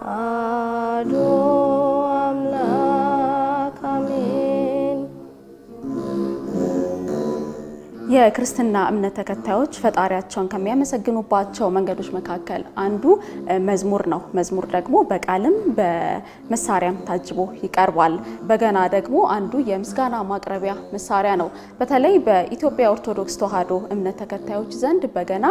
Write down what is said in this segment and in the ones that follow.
አሐዱ አምላክ አሜን። የክርስትና እምነት ተከታዮች ፈጣሪያቸውን ከሚያመሰግኑባቸው መንገዶች መካከል አንዱ መዝሙር ነው። መዝሙር ደግሞ በቃልም በመሳሪያም ታጅቦ ይቀርባል። በገና ደግሞ አንዱ የምስጋና ማቅረቢያ መሳሪያ ነው። በተለይ በኢትዮጵያ ኦርቶዶክስ ተዋሕዶ እምነት ተከታዮች ዘንድ በገና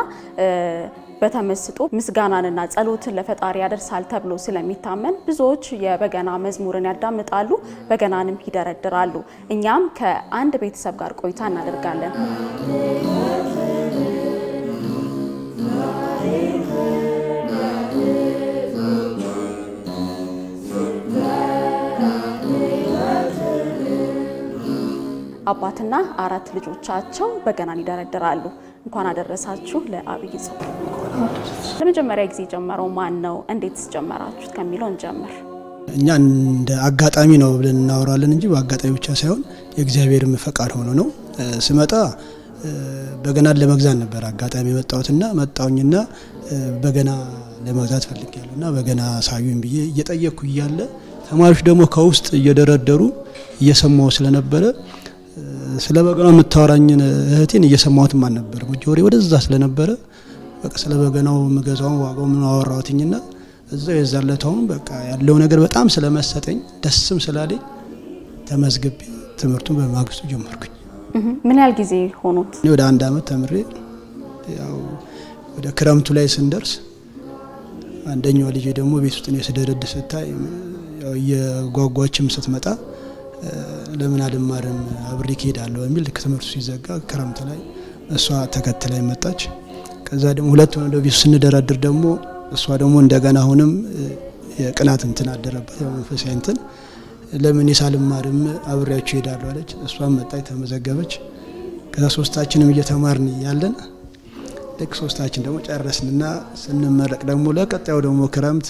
በተመስጦ ምስጋናንና ጸሎትን ለፈጣሪ ያደርሳል ተብሎ ስለሚታመን ብዙዎች የበገና መዝሙርን ያዳምጣሉ፣ በገናንም ይደረድራሉ። እኛም ከአንድ ቤተሰብ ጋር ቆይታ እናደርጋለን። አባትና 4 ልጆቻቸው በገናን ይደረድራሉ። እንኳን አደረሳችሁ ለአብይ ጾም። ለመጀመሪያ ጊዜ ጀመረው ማን ነው? እንዴትስ ጀመራችሁት ከሚለው እንጀምር። እኛ እንደ አጋጣሚ ነው ብለን እናወራለን እንጂ በአጋጣሚ ብቻ ሳይሆን የእግዚአብሔር ፈቃድ ሆኖ ነው። ስመጣ በገናን ለመግዛት ነበር አጋጣሚ መጣውትና መጣውኝና በገና ለመግዛት ፈልጌያለሁና በገና ሳዩኝ ብዬ እየጠየቅኩ ይያለ ተማሪዎች ደግሞ ከውስጥ እየደረደሩ እየሰማው ስለነበረ ስለ በገናው የምታወራኝን እህቴን እየሰማሁት ማን ነበር ጆሮዬ ወደዛ ስለነበረ በቃ ስለ በገናው መገዛው ዋጋው ምን አወራሁትኝና እዛው የዛለታው በቃ ያለው ነገር በጣም ስለመሰጠኝ ደስም ስላለኝ ተመዝግቤ ትምህርቱን በማግስቱ ጀመርኩኝ። ምን ያህል ጊዜ ሆኖት? ወደ 1 አመት ተምሬ ያው ወደ ክረምቱ ላይ ስንደርስ አንደኛው ልጅ ደግሞ ቤት ውስጥ ነው ስደረድ ስታይ ያው የጓጓችም ስትመጣ ለምን አልማርም አብሬክ ሄዳለሁ በሚል ትምህርቱ ሲዘጋ ክረምት ላይ እሷ ተከትላይ መጣች። ከዛ ደግሞ ሁለት ሆነ ቤት ስንደረድር ደግሞ እሷ ደግሞ እንደገና አሁንም የቅናት እንትን አደረባት መንፈሳዊ እንትን ለምን ይሳልማርም አብሬያችሁ ሄዳለሁ አለች። እሷም መጣች ተመዘገበች። ከዛ ሶስታችንም እየተማርን ያለን ልክ ሶስታችን ደግሞ ጨረስንና ስንመረቅ ደግሞ ለቀጣዩ ደግሞ ክረምት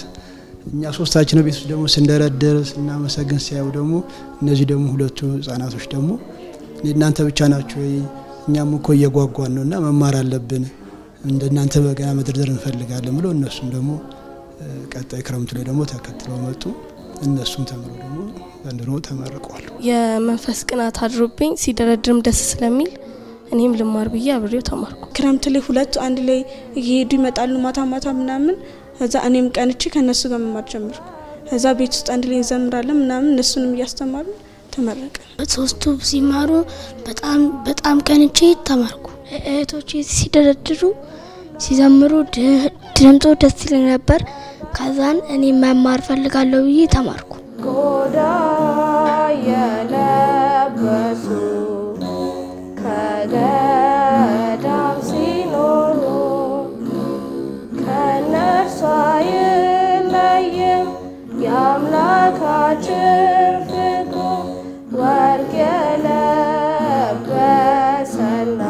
እኛ ሶስታችን ቤት ውስጥ ደግሞ ስንደረደር ስናመሰግን ሲያዩ ደግሞ እነዚህ ደግሞ ሁለቱ ህፃናቶች ደግሞ እናንተ ብቻ ናችሁ ወይ እኛም እኮ እየጓጓን ነውና መማር አለብን እንደናንተ በገና መድረደር እንፈልጋለን ብለው እነሱም ደግሞ ቀጣይ ክረምት ላይ ደግሞ ተከትለው መጡ። እነሱም ተመረቁ ደግሞ ዘንድሮ ተመረቁዋል። የመንፈስ ቅናት አድሮብኝ ሲደረድርም ደስ ስለሚል እኔም ልማር ብዬ አብሬው ተማርኩ። ክረምት ላይ ሁለቱ አንድ ላይ ይሄዱ ይመጣሉ ማታ ምናምን እዛ እኔም ቀንቺ ከነሱ ጋር መማር ጀመርኩ። እዛ ቤት ውስጥ አንድ ላይ እንዘምራለን ምናምን እነሱንም እያስተማሩ ተመረቀን። ሶስቱ ሲማሩ በጣም ቀንቺ ተማርኩ። እህቶቼ ሲደረድሩ ሲዘምሩ ድምጡ ደስ ይለኝ ነበር። ከዛን እኔ መማር ፈልጋለሁ ብዬ ተማርኩ። ጎዳ የለበሱ ከገዳም ሲኖሩ ከነርሱ አይለይም የአምላካችን ፍቅሩ ወርቅ የለበሰና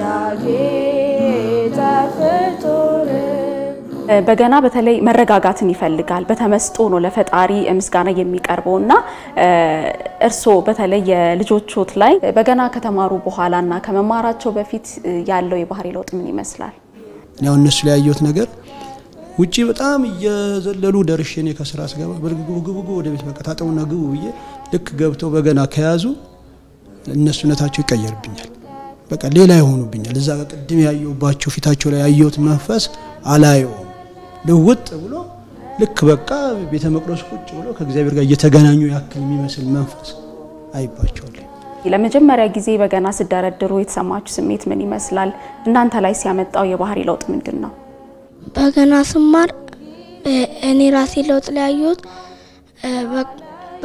ያጌጠ ፍጡር። በገና በተለይ መረጋጋትን ይፈልጋል። በተመስጦ ነው ለፈጣሪ ምስጋና የሚቀርበውና እርሶ በተለይ የልጆቹት ላይ በገና ከተማሩ በኋላና ከመማራቸው በፊት ያለው የባህሪ ለውጥ ምን ይመስላል? ያው እነሱ ላይ ያዩት ነገር ውጪ በጣም እየዘለሉ ደርሼኔ ከስራ ስገባ በግቡ ወደ ቤት በቃ ታጠውና ግቡ ብዬ ልክ ገብተው በገና ከያዙ እነሱነታቸው ይቀየርብኛል። በቃ ሌላ ይሆኑብኛል። እዛ ቀድም ያዩባቸው ፊታቸው ላይ ያዩት መንፈስ አላየው ለውጥ ብሎ ልክ በቃ ቤተ መቅደስ ቁጭ ብሎ ከእግዚአብሔር ጋር እየተገናኙ ያክል የሚመስል መንፈስ አይባቸዋል። ለመጀመሪያ ጊዜ በገና ሲደረድሩ የተሰማችሁ ስሜት ምን ይመስላል? እናንተ ላይ ሲያመጣው የባህሪ ለውጥ ምንድነው? በገና ስማር እኔ ራሴ ለውጥ ላይ ያየሁት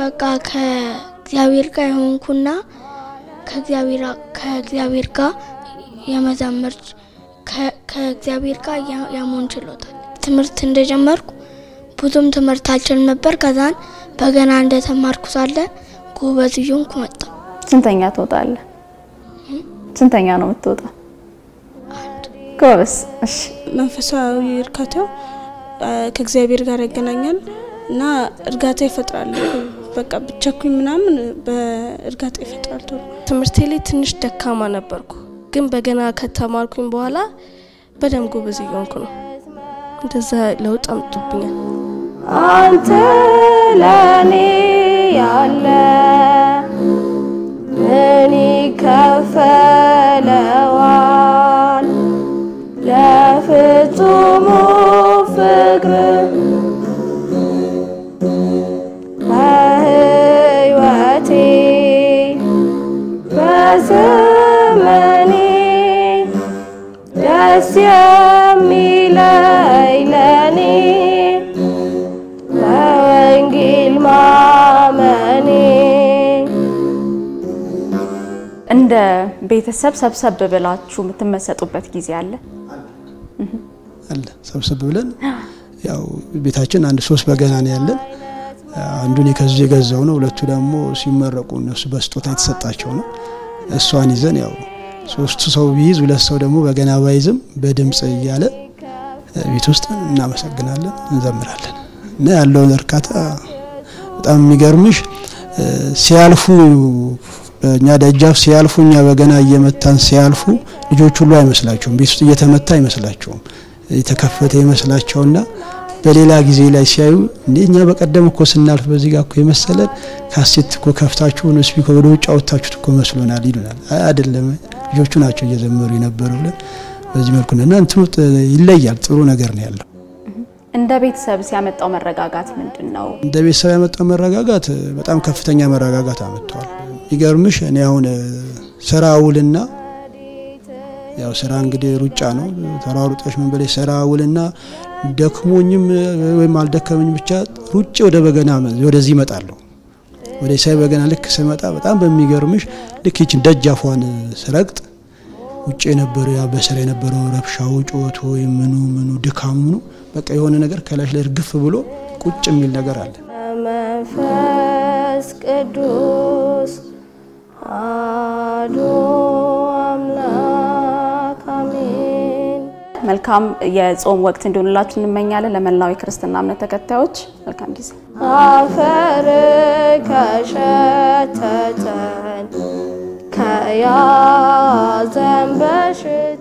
በቃ ከእግዚአብሔር ጋር ሆንኩና ከእግዚአብሔር ጋር የመዘመር ከእግዚአብሔር ጋር ያመን ችሎታ ትምህርት እንደጀመርኩ ብዙም ትምህርት አልችልም ነበር። ከዛን በገና እንደተማርኩ ሳለ ጎበዝ ይሆንኩ መጣ። ስንተኛ ትወጣለህ? ስንተኛ ነው የምትወጣው? ጎበዝ። እሺ። መንፈሳዊ እርካታው ከእግዚአብሔር ጋር ያገናኛል እና እርጋታ ይፈጥራል። በቃ ብቻኩኝ ምናምን በእርጋታ ይፈጥራል። ትምህርቴ ላይ ትንሽ ደካማ ነበርኩ፣ ግን በገና ከተማርኩኝ በኋላ በደም ጎበዝ ይሆንኩ ነው። እንደዛ ለውጥ አምጥቶብኛል። አንተ ለኔ ያለ ምን ይከፈለዋል ለፍጹሙ ፍቅር በሕይወቴ በዘመኔ ደስ የሚለኝ ለኔ በወንጌል ማመኔ። እንደ ቤተሰብ ሰብሰብ ብላችሁ የምትመሰጡበት ጊዜ አለ? አለ። ሰብሰብ ብለን ያው ቤታችን አንድ 3 በገና ነው ያለን። አንዱን ከዚህ የገዛው ነው፣ ሁለቱ ደግሞ ሲመረቁ እነሱ በስጦታ የተሰጣቸው ነው። እሷን ይዘን ያው 3 ሰው ቢይዝ 2 ሰው ደግሞ በገና ባይዝም በድምጽ እያለ ቤት ውስጥ እናመሰግናለን፣ እንዘምራለን እና ያለው እርካታ በጣም የሚገርምሽ ሲያልፉ እኛ ደጃፍ ሲያልፉ እኛ በገና እየመታን ሲያልፉ ልጆች ሁሉ አይመስላቸውም፣ ቤት ውስጥ እየተመታ አይመስላቸውም፣ የተከፈተ ይመስላቸውና በሌላ ጊዜ ላይ ሲያዩ እንደኛ በቀደም እኮ ስናልፍ በዚህ ጋር እኮ የመሰለን ካሴት እኮ ከፍታችሁ ነው ስፒከር ወደ ውጭ አውጥታችሁት እኮ መስሎናል ይሉናል። አይደለም ልጆቹ ናቸው እየዘመሩ የነበሩ ብለን በዚህ መልኩ ነውና እንትኑ ይለያል። ጥሩ ነገር ነው ያለው። እንደ ቤተሰብ ሲያመጣው መረጋጋት ምንድነው? እንደ ቤተሰብ ያመጣው መረጋጋት በጣም ከፍተኛ መረጋጋት አመጣዋል። ይገርምሽ እኔ አሁን ስራ ውልና ያው ስራ እንግዲህ ሩጫ ነው፣ ተራሩጦሽ ምን በላይ ስራ ውልና ደክሞኝም ወይም አልደከመኝም ብቻ ሩጬ ወደ በገና ወደዚህ እመጣለሁ። ወደ ሳይ በገና ልክ ስመጣ በጣም በሚገርምሽ ልክ ይችን ደጃፏን ስረግጥ ውጪ የነበረ ያ በስራ የነበረው ረብሻው ጮቶ ምኑ ድካሙ ነው በቃ የሆነ ነገር ከላሽ ላይ እርግፍ ብሎ ቁጭ የሚል ነገር አለ። መንፈስ ቅዱስ አሐዱ አምላክ አሜን። መልካም የጾም ወቅት እንዲሆንላችሁ እንመኛለን። ለመላው የክርስትና እምነት ተከታዮች መልካም ጊዜ። አፈር ከሸተተን ከያዘን በሽታ